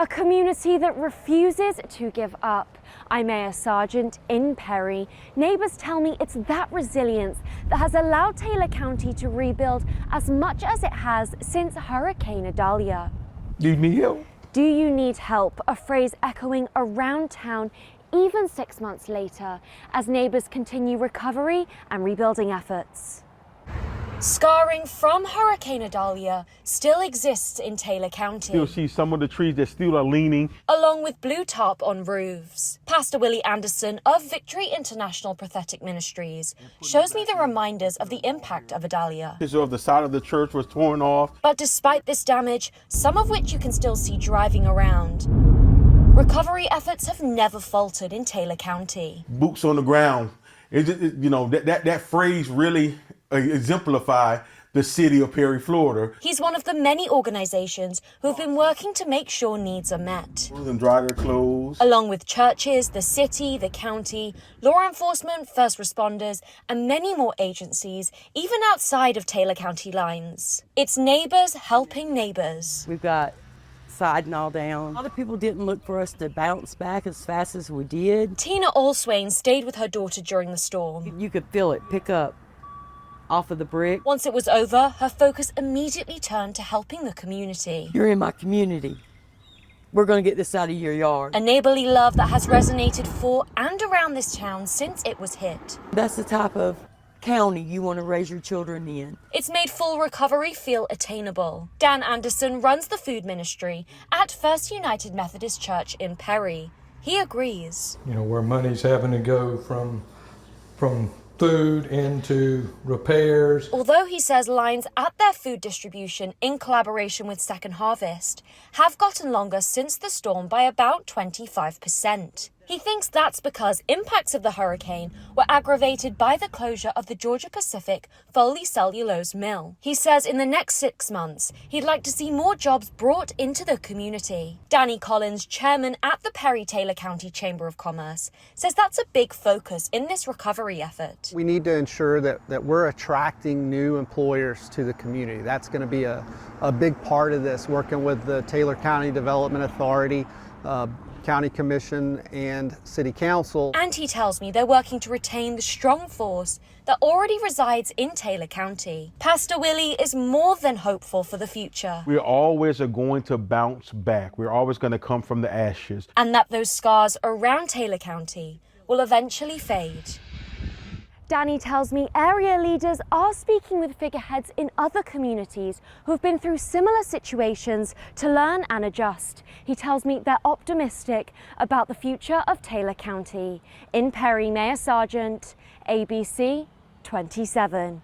A community that refuses to give up. I'm Mayor Sargent in Perry. Neighbours tell me it's that resilience that has allowed Taylor County to rebuild as much as it has since Hurricane Idalia. Do you need help? Do you need help? A phrase echoing around town even 6 months later as neighbours continue recovery and rebuilding efforts. Scarring from Hurricane Idalia still exists in Taylor County. You'll see some of the trees that still are leaning. Along with blue tarp on roofs. Pastor Willie Anderson of Victory International Prophetic Ministries shows me the reminders of the impact of Idalia. So the side of the church was torn off. But despite this damage, some of which you can still see driving around, recovery efforts have never faltered in Taylor County. Boots on the ground. That phrase really exemplify the city of Perry, Florida. He's one of the many organizations who've been working to make sure needs are met. Them dry their clothes. Along with churches, the city, the county, law enforcement, first responders, and many more agencies, even outside of Taylor County lines. It's neighbors helping neighbors. We've got siding all down. A lot of people didn't look for us to bounce back as fast as we did. Tina Allswain stayed with her daughter during the storm. You could feel it pick up off of the brick. Once it was over, her focus immediately turned to helping the community. You're in my community. We're going to get this out of your yard. A neighborly love that has resonated for and around this town since it was hit. That's the type of county you want to raise your children in. It's made full recovery feel attainable. Dan Anderson runs the food ministry at First United Methodist Church in Perry. He agrees. Where money's having to go from food into repairs. Although he says lines at their food distribution in collaboration with Second Harvest have gotten longer since the storm by about 25%. He thinks that's because impacts of the hurricane were aggravated by the closure of the Georgia Pacific Foley Cellulose Mill. He says in the next 6 months, he'd like to see more jobs brought into the community. Danny Collins, chairman at the Perry-Taylor County Chamber of Commerce, says that's a big focus in this recovery effort. We need to ensure that we're attracting new employers to the community. That's going to be a big part of this, working with the Taylor County Development Authority, County Commission and City Council. And he tells me they're working to retain the strong force that already resides in Taylor County. Pastor Willie is more than hopeful for the future. We always are going to bounce back. We're always going to come from the ashes. And that those scars around Taylor County will eventually fade. Danny tells me area leaders are speaking with figureheads in other communities who've been through similar situations to learn and adjust. He tells me they're optimistic about the future of Taylor County. In Perry, Mayor Sargent, ABC 27.